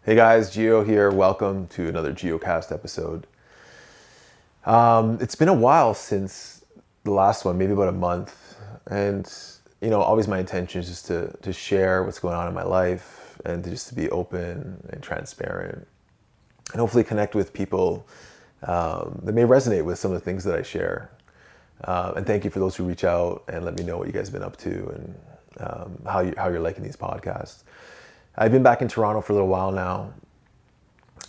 Hey guys, Gio here. Welcome to another Giocast episode. It's been a while since the last one, maybe about a month. And, always my intention is just to share what's going on in my life and to be open and transparent and hopefully connect with people that may resonate with some of the things that I share. And thank you for those who reach out and let me know what you guys have been up to and how you're liking these podcasts. I've been back in Toronto for a little while now,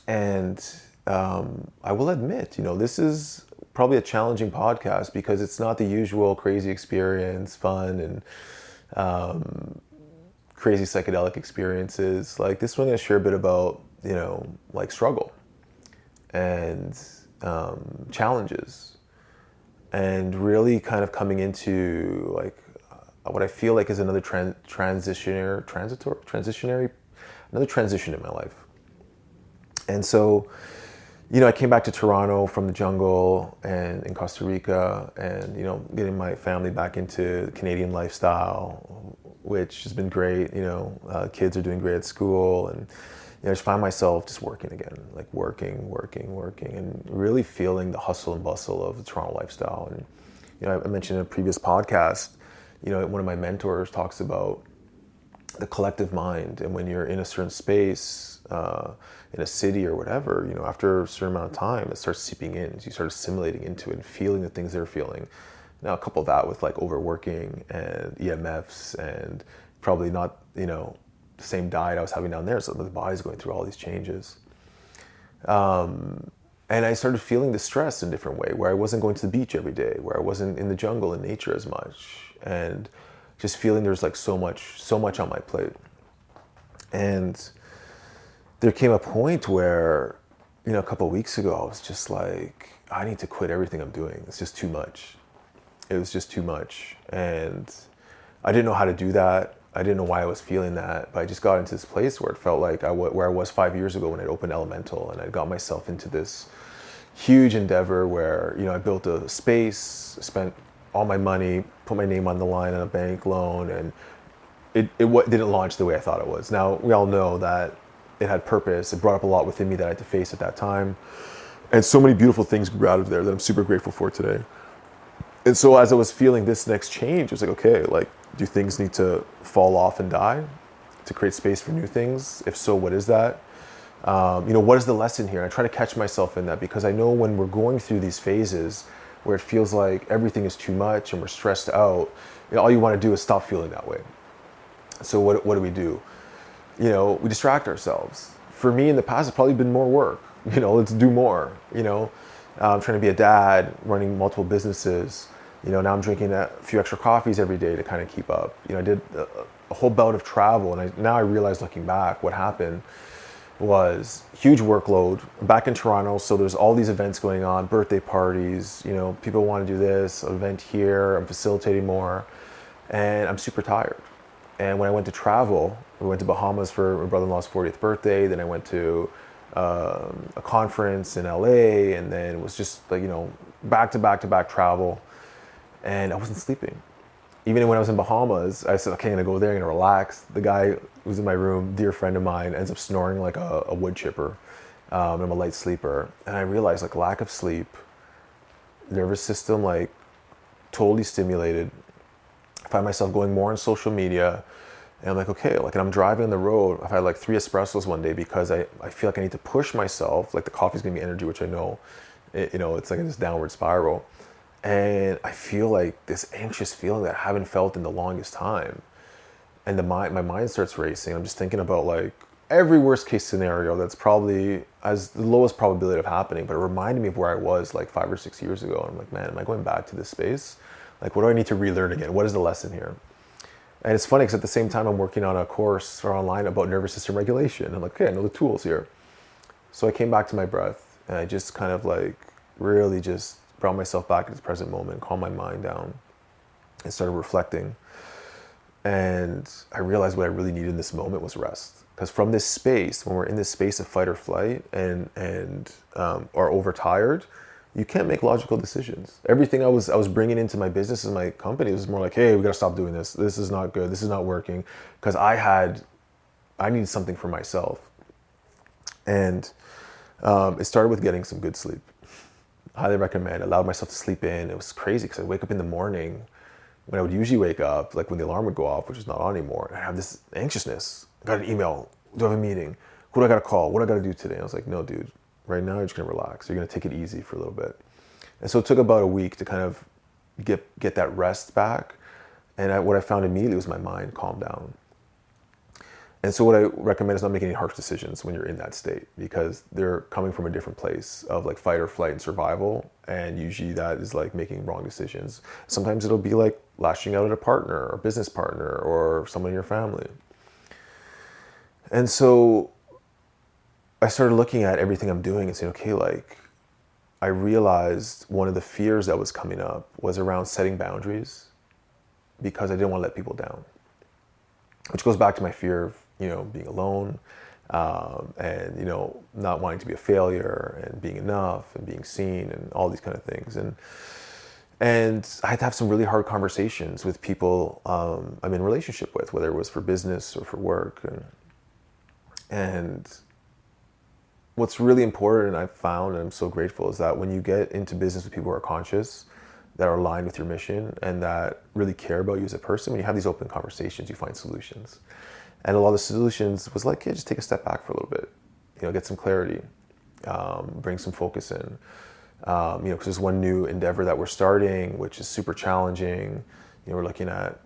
and I will admit, this is probably a challenging podcast because it's not the usual crazy experience, fun, and crazy psychedelic experiences. Like this one, I'm going to share a bit about, struggle and challenges, and really kind of coming into what I feel like is another transitionary, another transition in my life. And so, I came back to Toronto from the jungle and in Costa Rica and, getting my family back into the Canadian lifestyle, which has been great. Kids are doing great at school, and, I just find myself just working again, like working, and really feeling the hustle and bustle of the Toronto lifestyle. And, I mentioned in a previous podcast, one of my mentors talks about the collective mind, and when you're in a certain space, in a city or whatever, after a certain amount of time, it starts seeping in. So you start assimilating into it and feeling the things they're feeling. Now, couple that with like overworking and EMFs and probably not, the same diet I was having down there. So the body's going through all these changes. And I started feeling the stress in a different way, where I wasn't going to the beach every day, where I wasn't in the jungle in nature as much, and just feeling there's like so much on my plate. And there came a point where, a couple of weeks ago, I was just like, I need to quit everything I'm doing. It's just too much. It was just too much. And I didn't know how to do that. I didn't know why I was feeling that, but I just got into this place where it felt like where I was 5 years ago when I opened Elemental, and I got myself into this huge endeavor where, I built a space, spent all my money, put my name on the line on a bank loan, and it didn't launch the way I thought it was. Now, we all know that it had purpose. It brought up a lot within me that I had to face at that time. And so many beautiful things grew out of there that I'm super grateful for today. And so as I was feeling this next change, I was like, okay, do things need to fall off and die to create space for new things? If so, what is that? What is the lesson here? I try to catch myself in that, because I know when we're going through these phases where it feels like everything is too much and we're stressed out, all you want to do is stop feeling that way. So what do? We distract ourselves. For me in the past, it's probably been more work. Let's do more. I'm trying to be a dad, running multiple businesses. Now I'm drinking a few extra coffees every day to kind of keep up. I did a whole bout of travel, and now I realize, looking back, what happened was huge workload back in Toronto. So there's all these events going on, birthday parties, people want to do this event here. I'm facilitating more, and I'm super tired. And when I went to travel, we went to Bahamas for my brother-in-law's 40th birthday. Then I went to a conference in LA, and then it was just back to back travel, and I wasn't sleeping. Even when I was in Bahamas, I said, okay, I'm gonna go there, I'm gonna relax. The guy who's in my room, dear friend of mine, ends up snoring like a wood chipper. I'm a light sleeper, and I realized lack of sleep, nervous system totally stimulated. I find myself going more on social media, and I'm like, okay, and I'm driving on the road. I've had 3 espressos one day because I feel like I need to push myself. The coffee's giving me energy, which I know, it's this downward spiral. And I feel this anxious feeling that I haven't felt in the longest time. And my mind starts racing. I'm just thinking about every worst case scenario that's probably as the lowest probability of happening. But it reminded me of where I was 5 or 6 years ago. I'm like, man, am I going back to this space? What do I need to relearn again? What is the lesson here? And it's funny because at the same time I'm working on a course online about nervous system regulation. I'm like, okay, I know the tools here. So I came back to my breath, and I just kind of really just brought myself back to the present moment, calmed my mind down, and started reflecting. And I realized what I really needed in this moment was rest. Because from this space, when we're in this space of fight or flight and are overtired, you can't make logical decisions. Everything I was bringing into my business and my company was more hey, we gotta stop doing this. This is not good. This is not working. Because I needed something for myself. And it started with getting some good sleep. Highly recommend. Allowed myself to sleep in. It was crazy because I wake up in the morning when I would usually wake up, like when the alarm would go off, which is not on anymore. And I have this anxiousness. I got an email. Do I have a meeting? Who do I got to call? What do I got to do today? And I was like, no, dude. Right now, you're just gonna relax. You're gonna take it easy for a little bit. And so it took about a week to kind of get that rest back. And what I found immediately was my mind calmed down. And so what I recommend is not making any harsh decisions when you're in that state, because they're coming from a different place of like fight or flight and survival. And usually that is like making wrong decisions. Sometimes it'll be like lashing out at a partner or business partner or someone in your family. And so I started looking at everything I'm doing and saying, okay, like I realized one of the fears that was coming up was around setting boundaries because I didn't want to let people down, which goes back to my fear of, being alone, and, not wanting to be a failure and being enough and being seen and all these kind of things. And I had to have some really hard conversations with people I'm in relationship with, whether it was for business or for work. And what's really important, I've found, and I'm so grateful, is that when you get into business with people who are conscious, that are aligned with your mission, and that really care about you as a person, when you have these open conversations, you find solutions. And a lot of the solutions was like, hey, just take a step back for a little bit, get some clarity, bring some focus in, because there's one new endeavor that we're starting, which is super challenging. We're looking at,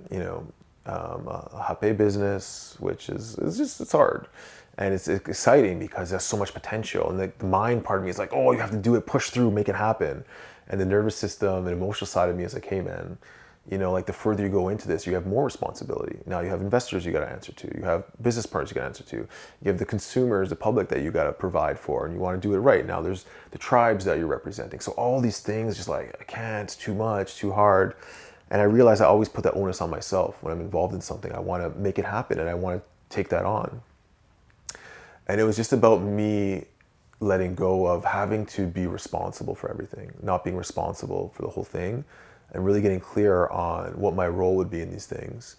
a hape business, which is it's hard. And it's exciting because there's so much potential. And the mind part of me is like, oh, you have to do it, push through, make it happen. And the nervous system and emotional side of me is like, hey, man, like the further you go into this, you have more responsibility. Now you have investors you got to answer to. You have business partners you got to answer to. You have the consumers, the public that you got to provide for, and you want to do it right. Now there's the tribes that you're representing. So all these things, just like, I can't, it's too much, too hard. And I realize I always put that onus on myself when I'm involved in something. I want to make it happen and I want to take that on. And it was just about me letting go of having to be responsible for everything, not being responsible for the whole thing, and really getting clear on what my role would be in these things.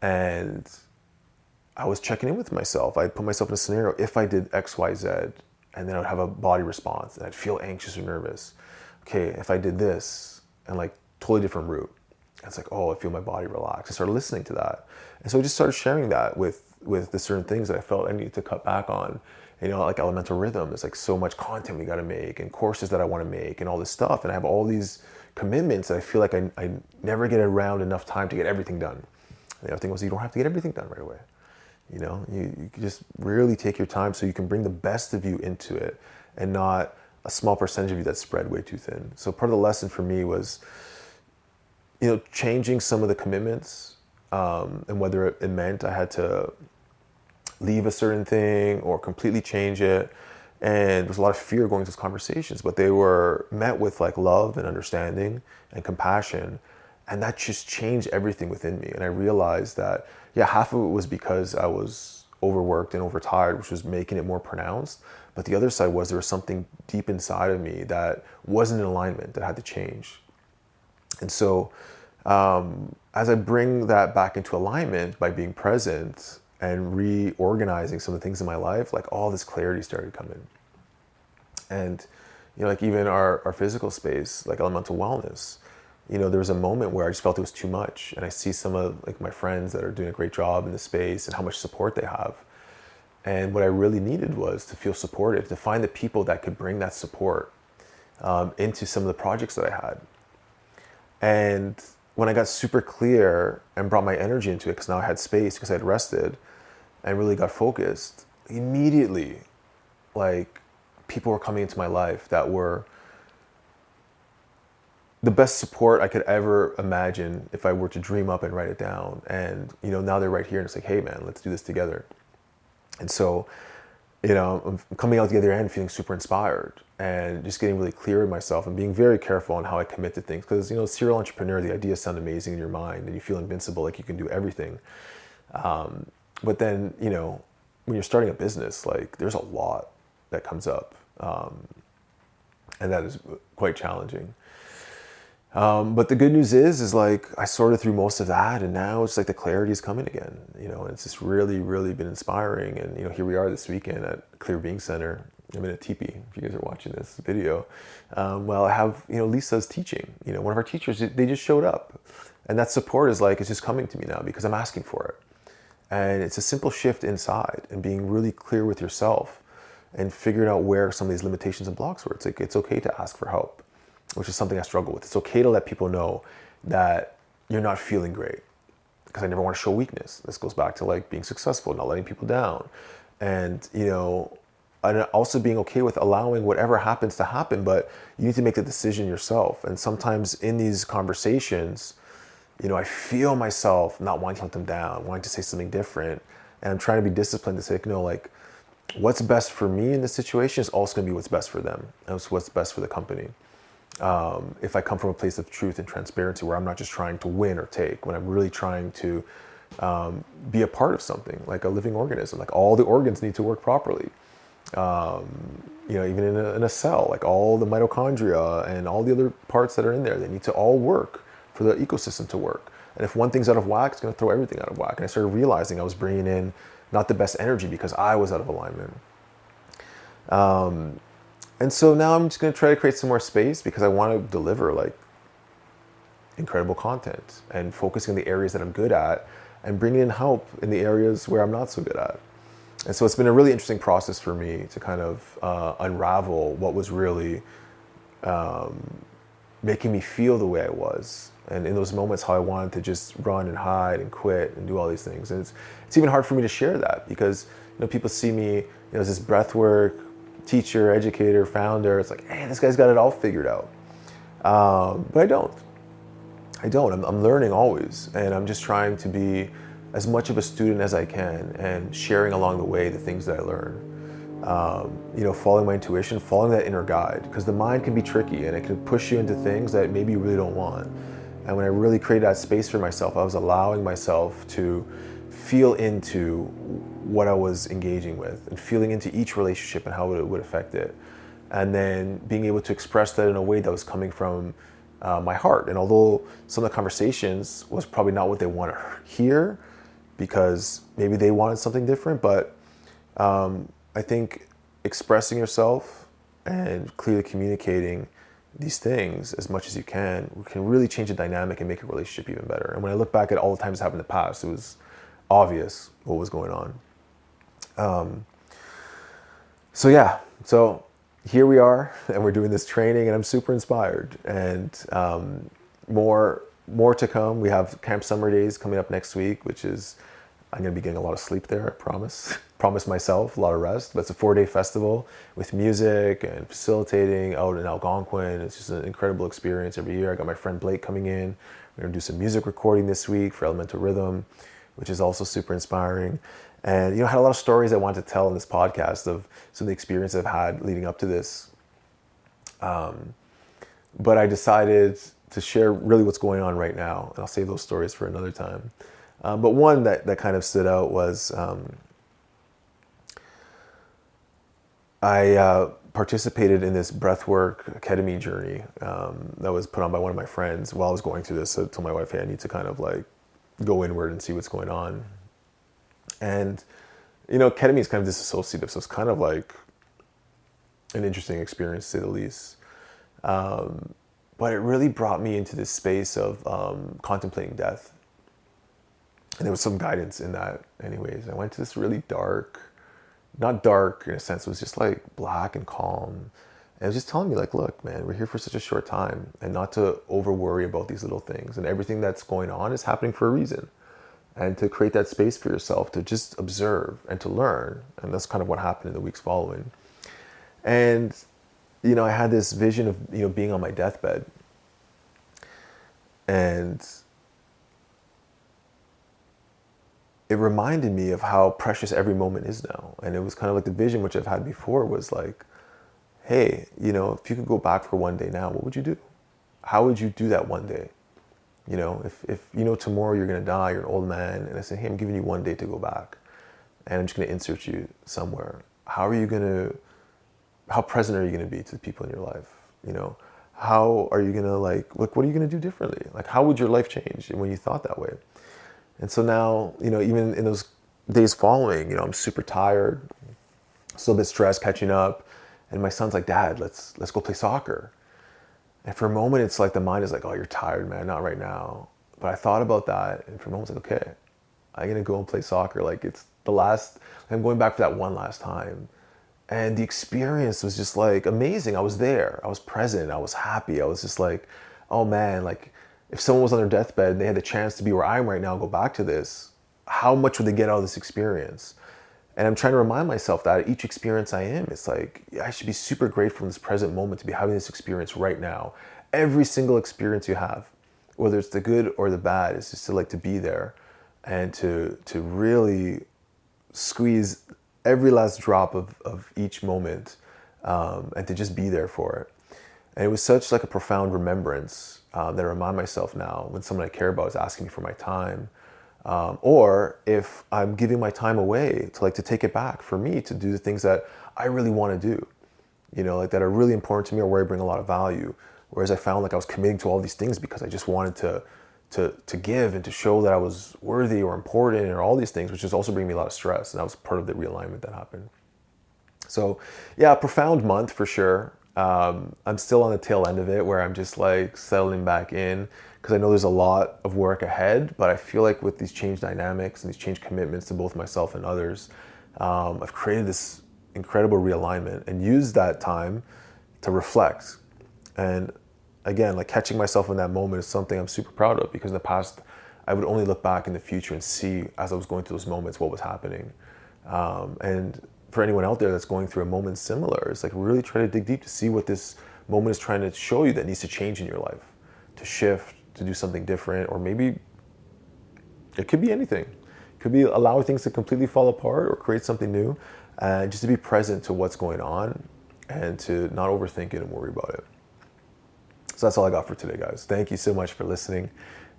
And I was checking in with myself. I put myself in a scenario, if I did X, Y, Z, and then I would have a body response and I'd feel anxious or nervous. Okay, if I did this, and like totally different route. It's like, oh, I feel my body relax. I started listening to that. And so I just started sharing that with the certain things that I felt I needed to cut back on. Like elemental rhythm, there's like so much content we got to make and courses that I want to make and all this stuff. And I have all these commitments that I feel like I never get around enough time to get everything done. And the other thing was, you don't have to get everything done right away. You can just really take your time so you can bring the best of you into it and not a small percentage of you that's spread way too thin. So part of the lesson for me was, changing some of the commitments, and whether it meant I had to leave a certain thing or completely change it. And there's a lot of fear going to those conversations, but they were met with like love and understanding and compassion. And that just changed everything within me. And I realized that, half of it was because I was overworked and overtired, which was making it more pronounced. But the other side was there was something deep inside of me that wasn't in alignment, that had to change. And so as I bring that back into alignment by being present and reorganizing some of the things in my life, like all this clarity started to come in. And, like even our physical space, like elemental wellness, there was a moment where I just felt it was too much. And I see some of like my friends that are doing a great job in the space and how much support they have. And what I really needed was to feel supported, to find the people that could bring that support into some of the projects that I had. And when I got super clear and brought my energy into it, because now I had space, because I had rested and really got focused, immediately, like, people were coming into my life that were the best support I could ever imagine if I were to dream up and write it down. And, now they're right here and it's like, hey man, let's do this together. And so, I'm coming out the other end feeling super inspired and just getting really clear with myself and being very careful on how I commit to things. Because, serial entrepreneur, the ideas sound amazing in your mind and you feel invincible, like you can do everything. But then, when you're starting a business, like there's a lot that comes up. And that is quite challenging. But the good news is like I sorted through most of that, and now it's like the clarity is coming again. And it's just really, really been inspiring. And here we are this weekend at Clear Being Center. I'm in a teepee. If you guys are watching this video, well, I have Lisa's teaching. One of our teachers. They just showed up, and that support is like it's just coming to me now because I'm asking for it. And it's a simple shift inside and being really clear with yourself, and figuring out where some of these limitations and blocks were. It's like it's okay to ask for help, which is something I struggle with. It's okay to let people know that you're not feeling great, because I never want to show weakness. This goes back to like being successful, not letting people down. And, and also being okay with allowing whatever happens to happen, but you need to make the decision yourself. And sometimes in these conversations, I feel myself not wanting to let them down, wanting to say something different. And I'm trying to be disciplined to say, like, what's best for me in this situation is also going to be what's best for them. And it's what's best for the company. If I come from a place of truth and transparency where I'm not just trying to win or take, when I'm really trying to be a part of something, like a living organism, like all the organs need to work properly. Even in a cell, like all the mitochondria and all the other parts that are in there, they need to all work for the ecosystem to work. And if one thing's out of whack, it's going to throw everything out of whack. And I started realizing I was bringing in not the best energy because I was out of alignment. And so now I'm just going to try to create some more space because I want to deliver like incredible content and focusing on the areas that I'm good at and bringing in help in the areas where I'm not so good at. And so it's been a really interesting process for me to kind of unravel what was really making me feel the way I was. And in those moments, how I wanted to just run and hide and quit and do all these things. And it's even hard for me to share that because people see me as this breathwork teacher, educator, founder. It's like, hey, this guy's got it all figured out. But I don't. I'm learning always. And I'm just trying to be as much of a student as I can and sharing along the way the things that I learn. Following my intuition, following that inner guide, because the mind can be tricky and it can push you into things that maybe you really don't want. And when I really created that space for myself, I was allowing myself to feel into what I was engaging with and feeling into each relationship and how it would affect it. And then being able to express that in a way that was coming from my heart. And although some of the conversations was probably not what they want to hear because maybe they wanted something different, but I think expressing yourself and clearly communicating these things as much as you can really change the dynamic and make a relationship even better. And when I look back at all the times it happened in the past, it was obvious what was going on. So here we are, and we're doing this training, and I'm super inspired. And more to come. We have Camp Summer Days coming up next week, which is I'm going to be getting a lot of sleep there, I promise. Promise myself a lot of rest. But it's a 4-day festival with music and facilitating out in Algonquin. It's just an incredible experience every year. I got my friend Blake coming in. We're going to do some music recording this week for Elemental Rhythm, which is also super inspiring. And, I had a lot of stories I wanted to tell in this podcast of some of the experiences I've had leading up to this. But I decided to share really what's going on right now. And I'll save those stories for another time. But one that kind of stood out was I participated in this breathwork ketamine journey that was put on by one of my friends while I was going through this. So I told my wife, hey, I need to kind of like go inward and see what's going on. And, ketamine is kind of disassociative. So it's kind of like an interesting experience, to say the least. But it really brought me into this space of contemplating death. And there was some guidance in that anyways. I went to this really not dark in a sense, it was just like black and calm. And it was just telling me like, look, man, we're here for such a short time and not to over worry about these little things. And everything that's going on is happening for a reason. And to create that space for yourself to just observe and to learn. And that's kind of what happened in the weeks following. And, I had this vision of, being on my deathbed. And it reminded me of how precious every moment is now. And it was kind of like the vision which I've had before was like, hey, if you could go back for one day now, what would you do? How would you do that one day? If tomorrow you're going to die, you're an old man, and I say, hey, I'm giving you one day to go back, and I'm just going to insert you somewhere. How present are you going to be to the people in your life? how are you gonna what are you gonna do differently? Like, how would your life change when you thought that way? And so now, even in those days following, I'm super tired, still a bit stressed, catching up, and my son's like, "Dad, let's go play soccer." And for a moment, it's like the mind is like, "Oh, you're tired, man, not right now." But I thought about that, and for a moment, I was like, "Okay, I'm gonna go and play soccer. Like it's the last. I'm going back for that one last time." And the experience was just like amazing. I was there. I was present. I was happy. I was just like, "Oh man!" Like if someone was on their deathbed and they had the chance to be where I am right now, and go back to this, how much would they get out of this experience? And I'm trying to remind myself that each experience I am, it's like I should be super grateful in this present moment to be having this experience right now. Every single experience you have, whether it's the good or the bad, is just to to be there and to really squeeze every last drop of each moment, and to just be there for it. And it was such like a profound remembrance, that I remind myself now when someone I care about is asking me for my time, or if I'm giving my time away to take it back for me to do the things that I really want to do, that are really important to me or where I bring a lot of value. Whereas I found like I was committing to all these things because I just wanted to give and to show that I was worthy or important or all these things, which is also bringing me a lot of stress. And that was part of the realignment that happened. So yeah, profound month for sure. I'm still on the tail end of it where I'm just like settling back in because I know there's a lot of work ahead, but I feel like with these change dynamics and these change commitments to both myself and others, I've created this incredible realignment and used that time to reflect. And again, like catching myself in that moment is something I'm super proud of because in the past, I would only look back in the future and see as I was going through those moments what was happening. And for anyone out there that's going through a moment similar, it's like really try to dig deep to see what this moment is trying to show you that needs to change in your life, to shift, to do something different, or maybe it could be anything. It could be allowing things to completely fall apart or create something new, and just to be present to what's going on and to not overthink it and worry about it. So that's all I got for today, guys. Thank you so much for listening.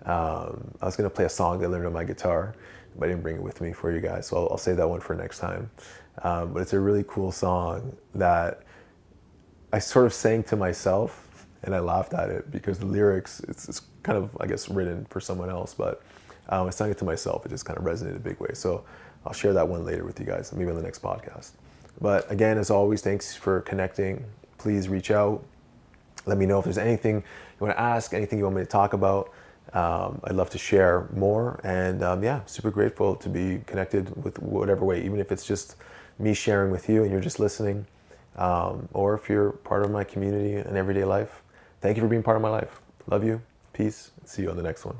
I was going to play a song that I learned on my guitar, but I didn't bring it with me for you guys, so I'll save that one for next time. But it's a really cool song that I sort of sang to myself, and I laughed at it because the lyrics, it's kind of, I guess, written for someone else, but I sang it to myself. It just kind of resonated a big way. So I'll share that one later with you guys, maybe on the next podcast. But again, as always, thanks for connecting. Please reach out. Let me know if there's anything you want to ask, anything you want me to talk about. I'd love to share more. And yeah, super grateful to be connected with whatever way, even if it's just me sharing with you and you're just listening, or if you're part of my community and everyday life. Thank you for being part of my life. Love you. Peace. See you on the next one.